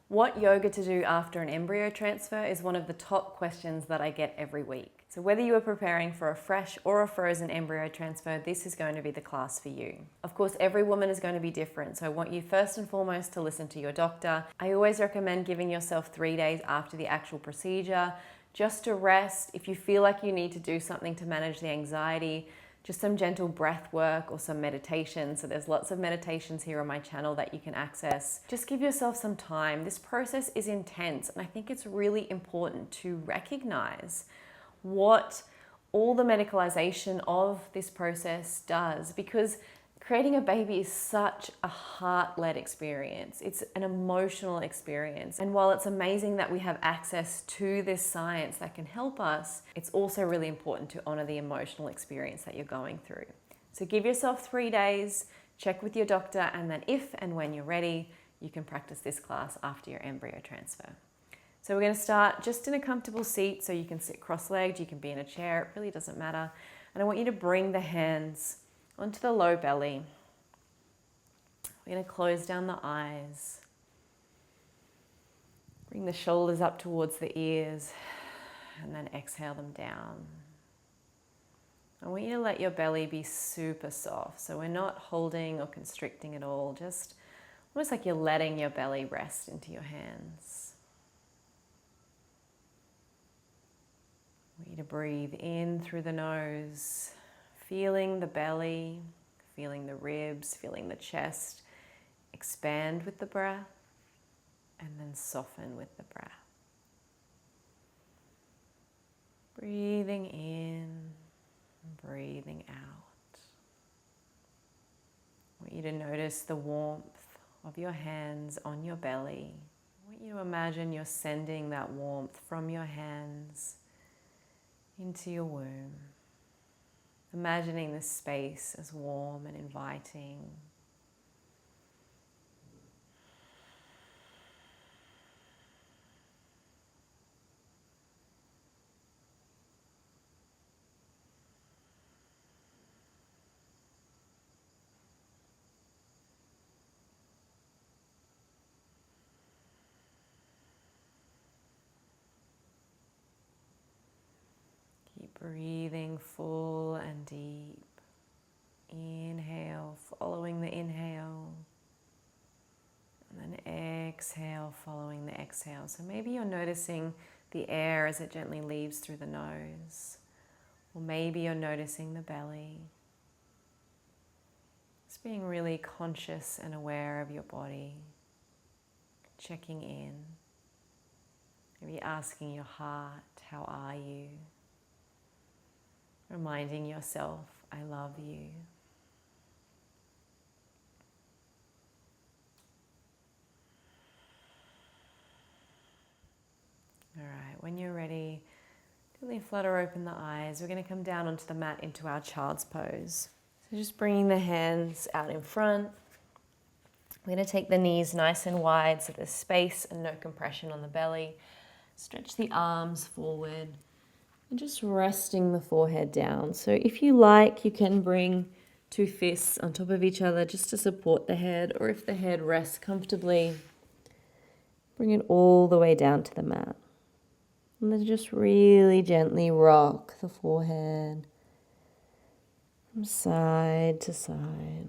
What yoga to do after an embryo transfer is one of the top questions that I get every week. So whether you are preparing for a fresh or a frozen embryo transfer, this is going to be the class for you. Of course, every woman is going to be different, so I want you first and foremost to listen to your doctor. I always recommend giving yourself 3 days after the actual procedure just to rest. If you feel like you need to do something to manage the anxiety, just some gentle breath work or some meditation. So there's lots of meditations here on my channel that you can access. Just give yourself some time. This process is intense, and I think it's really important to recognize what all the medicalization of this process does, because creating a baby is such a heart-led experience. It's an emotional experience. And while it's amazing that we have access to this science that can help us, it's also really important to honor the emotional experience that you're going through. So give yourself 3 days, check with your doctor, and then if and when you're ready, you can practice this class after your embryo transfer. So we're going to start just in a comfortable seat, so you can sit cross-legged, you can be in a chair, it really doesn't matter. And I want you to bring the hands onto the low belly. We're going to close down the eyes. Bring the shoulders up towards the ears and then exhale them down. I want you to let your belly be super soft. So we're not holding or constricting at all, just almost like you're letting your belly rest into your hands. I want you to breathe in through the nose, feeling the belly, feeling the ribs, feeling the chest expand with the breath, and then soften with the breath. Breathing in, breathing out. I want you to notice the warmth of your hands on your belly. I want you to imagine you're sending that warmth from your hands into your womb. Imagining this space as warm and inviting. Keep breathing full and deep. Inhale, following the inhale. And then exhale, following the exhale. So maybe you're noticing the air as it gently leaves through the nose. Or maybe you're noticing the belly. Just being really conscious and aware of your body. Checking in. Maybe asking your heart, how are you? Reminding yourself, I love you. All right, when you're ready, gently flutter open the eyes. We're going to come down onto the mat into our child's pose. So just bringing the hands out in front. We're going to take the knees nice and wide so there's space and no compression on the belly. Stretch the arms forward and just resting the forehead down. So if you like, you can bring 2 fists on top of each other just to support the head, or if the head rests comfortably, bring it all the way down to the mat. And then just really gently rock the forehead from side to side.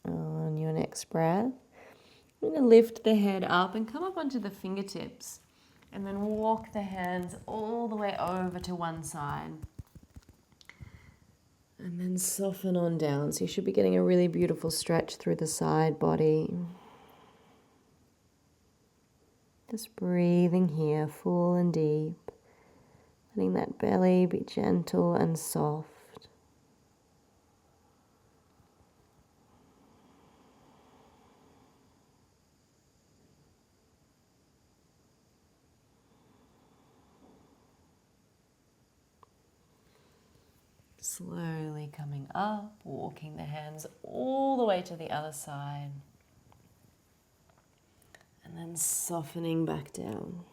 On your next breath, I'm going to lift the head up and come up onto the fingertips, and then walk the hands all the way over to one side. And then soften on down. So you should be getting a really beautiful stretch through the side body. Just breathing here, full and deep. Letting that belly be gentle and soft. Slowly coming up, walking the hands all the way to the other side. And then softening back down.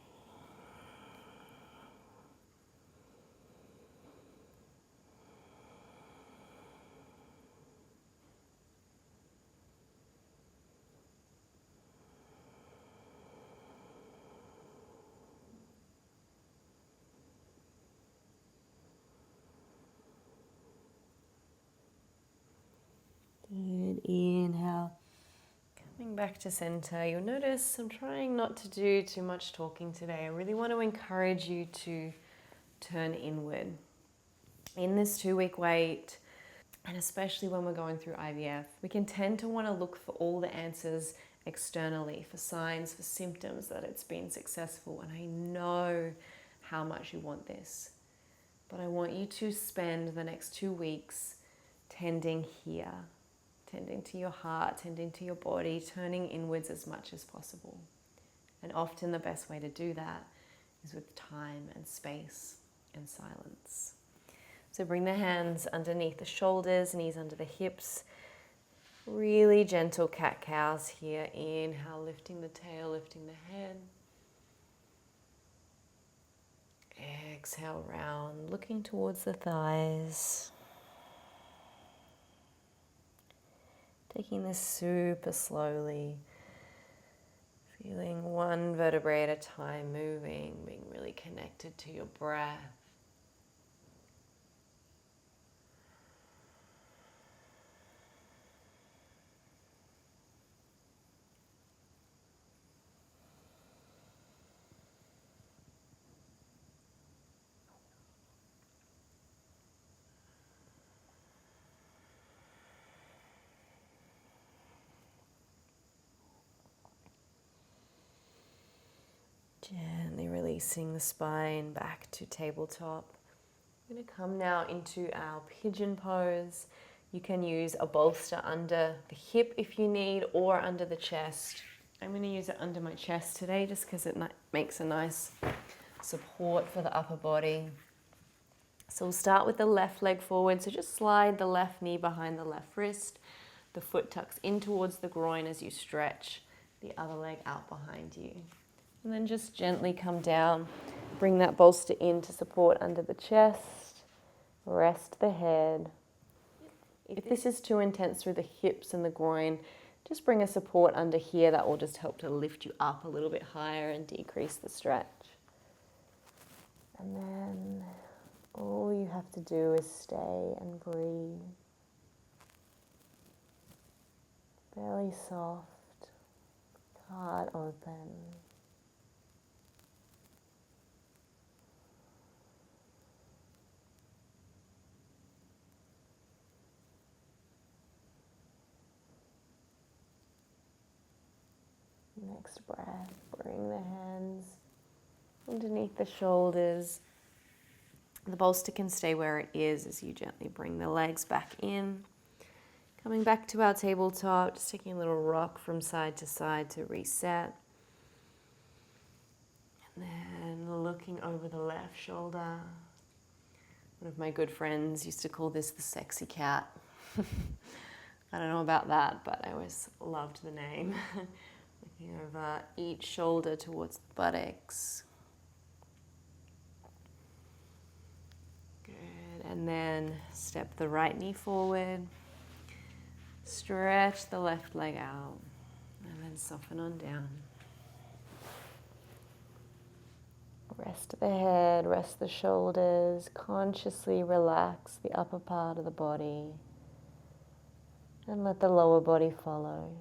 Good. Inhale. Coming back to center. You'll notice I'm trying not to do too much talking today. I really want to encourage you to turn inward. In this 2-week wait, and especially when we're going through IVF, we can tend to want to look for all the answers externally, for signs, for symptoms that it's been successful. And I know how much you want this. But I want you to spend the next 2 weeks tending here, tending to your heart, tending to your body, turning inwards as much as possible. And often the best way to do that is with time and space and silence. So bring the hands underneath the shoulders, knees under the hips. Really gentle cat-cows here. Inhale, lifting the tail, lifting the head. Exhale, round, looking towards the thighs. Taking this super slowly, feeling one vertebrae at a time moving, being really connected to your breath. Gently releasing the spine back to tabletop. We're going to come now into our pigeon pose. You can use a bolster under the hip if you need, or under the chest. I'm going to use it under my chest today just because it makes a nice support for the upper body. So we'll start with the left leg forward. So just slide the left knee behind the left wrist. The foot tucks in towards the groin as you stretch the other leg out behind you. And then just gently come down. Bring that bolster in to support under the chest. Rest the head. If this is too intense through the hips and the groin, just bring a support under here. That will just help to lift you up a little bit higher and decrease the stretch. And then all you have to do is stay and breathe. Belly soft, heart open. Next breath, bring the hands underneath the shoulders. The bolster can stay where it is as you gently bring the legs back in. Coming back to our tabletop, just taking a little rock from side to side to reset. And then looking over the left shoulder. One of my good friends used to call this the sexy cat. I don't know about that, but I always loved the name. Looking over each shoulder towards the buttocks. Good. And then step the right knee forward. Stretch the left leg out. And then soften on down. Rest the head, rest the shoulders. Consciously relax the upper part of the body. And let the lower body follow.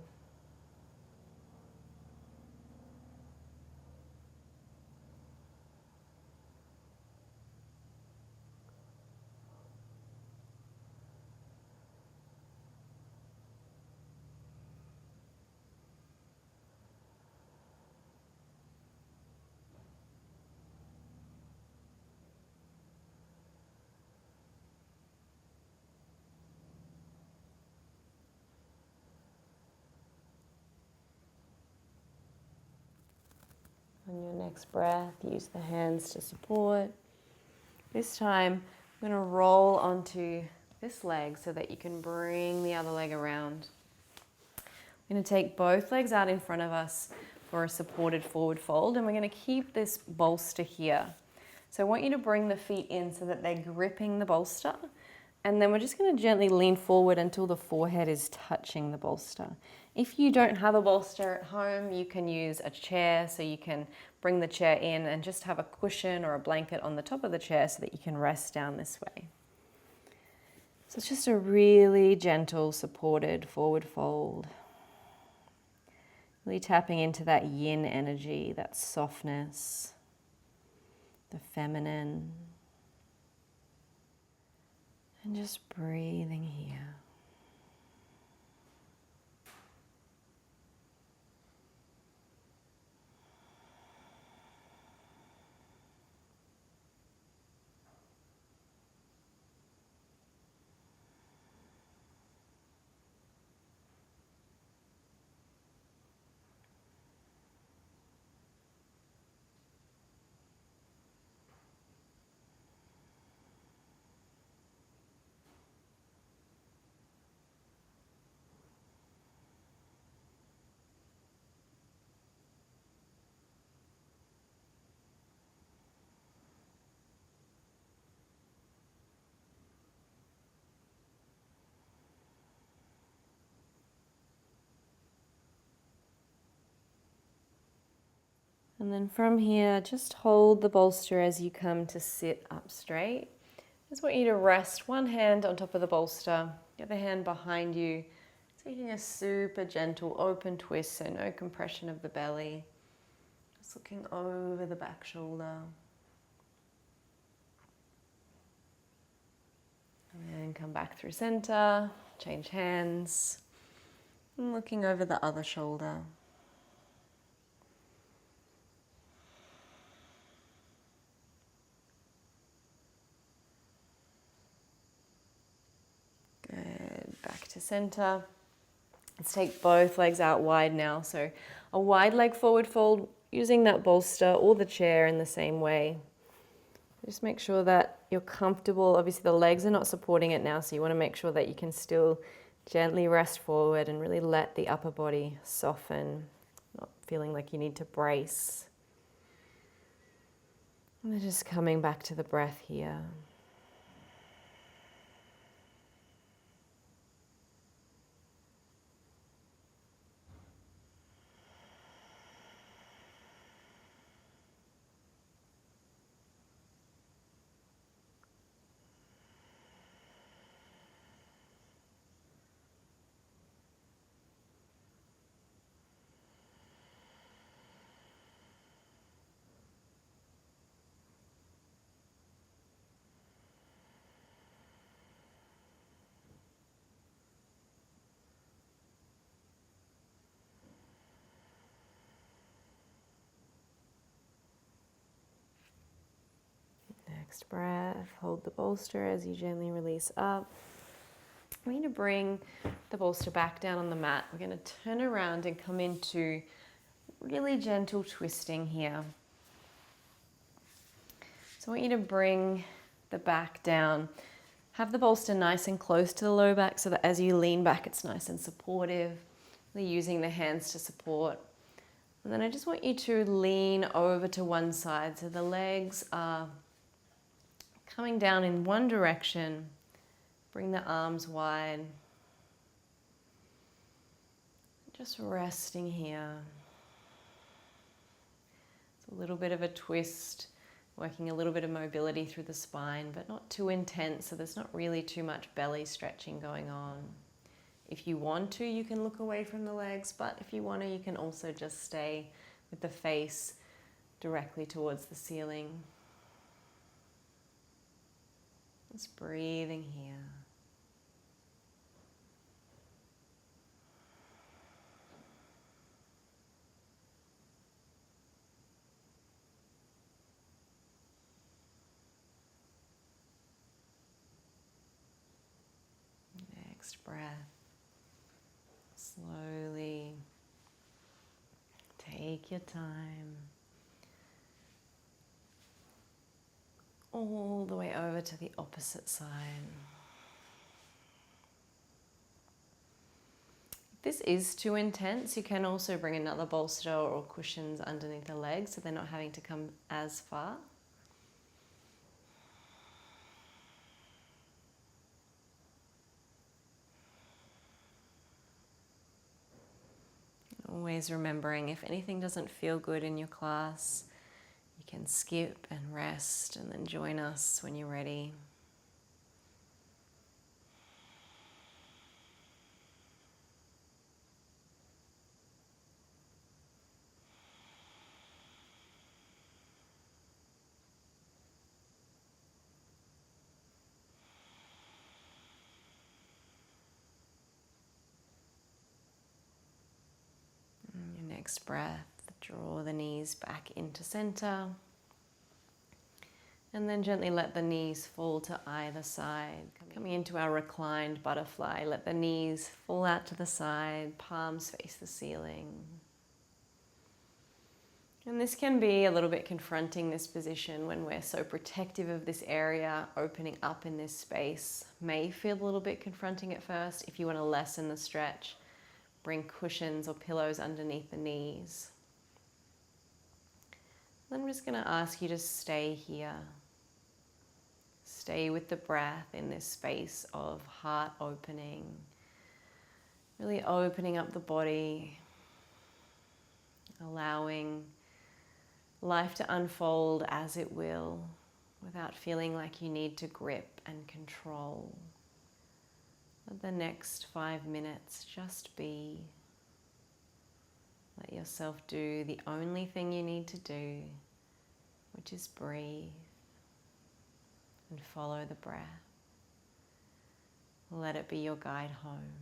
On your next breath, use the hands to support. This time, I'm going to roll onto this leg so that you can bring the other leg around. I'm going to take both legs out in front of us for a supported forward fold, and we're going to keep this bolster here. So I want you to bring the feet in so that they're gripping the bolster, and then we're just going to gently lean forward until the forehead is touching the bolster. If you don't have a bolster at home, you can use a chair, so you can bring the chair in and just have a cushion or a blanket on the top of the chair so that you can rest down this way. So it's just a really gentle, supported forward fold. Really tapping into that yin energy, that softness, the feminine. And just breathing here. And then from here, just hold the bolster as you come to sit up straight. Just want you to rest one hand on top of the bolster, the other hand behind you, taking a super gentle open twist, so no compression of the belly. Just looking over the back shoulder. And then come back through center, change hands, and looking over the other shoulder. Good, back to center. Let's take both legs out wide now. So a wide leg forward fold using that bolster or the chair in the same way. Just make sure that you're comfortable. Obviously the legs are not supporting it now, so you want to make sure that you can still gently rest forward and really let the upper body soften, not feeling like you need to brace. And then just coming back to the breath here. Next breath, hold the bolster as you gently release up. We're going to bring the bolster back down on the mat. We're going to turn around and come into really gentle twisting here. So I want you to bring the back down. Have the bolster nice and close to the low back so that as you lean back, it's nice and supportive. Really using the hands to support. And then I just want you to lean over to one side. So the legs are coming down in one direction. Bring the arms wide. Just resting here. It's a little bit of a twist, working a little bit of mobility through the spine, but not too intense, so there's not really too much belly stretching going on. If you want to, you can look away from the legs, but if you want to, you can also just stay with the face directly towards the ceiling. Just breathing here. Next breath. Slowly take your time. all the way over to the opposite side. If this is too intense, you can also bring another bolster or cushions underneath the legs so they're not having to come as far. Always remembering, if anything doesn't feel good in your class, you can skip and rest and then join us when you're ready. Next breath, draw the knees back into center. And then gently let the knees fall to either side. Coming into our reclined butterfly, let the knees fall out to the side, palms face the ceiling. And this can be a little bit confronting, this position, when we're so protective of this area. Opening up in this space may feel a little bit confronting at first. If you want to lessen the stretch, bring cushions or pillows underneath the knees. Then I'm just going to ask you to stay here. Stay with the breath in this space of heart opening. Really opening up the body. Allowing life to unfold as it will, without feeling like you need to grip and control. Let the next 5 minutes just be. Let yourself do the only thing you need to do, which is breathe and follow the breath. Let it be your guide home.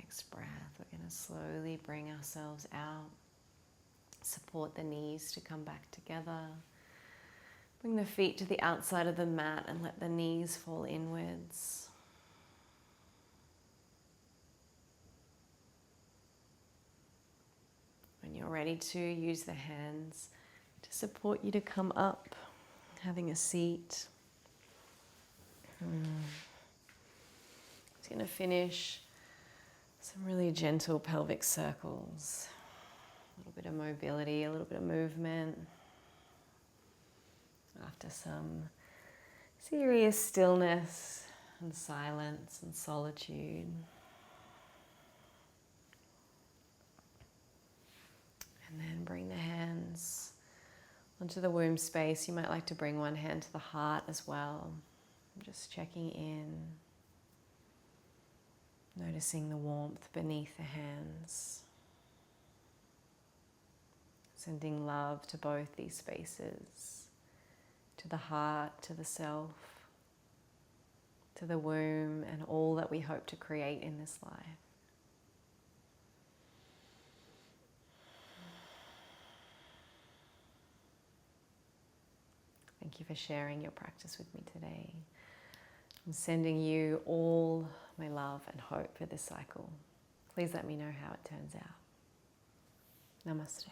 Next breath, we're going to slowly bring ourselves out. Support the knees to come back together. Bring the feet to the outside of the mat and let the knees fall inwards. When you're ready to, use the hands to support you to come up, having a seat. Just going to finish some really gentle pelvic circles. A little bit of mobility, a little bit of movement. After some serious stillness and silence and solitude. And then bring the hands onto the womb space. You might like to bring one hand to the heart as well. I'm just checking in, noticing the warmth beneath the hands. Sending love to both these spaces, to the heart, to the self, to the womb, and all that we hope to create in this life. Thank you for sharing your practice with me today. I'm sending you all my love and hope for this cycle. Please let me know how it turns out. Namaste.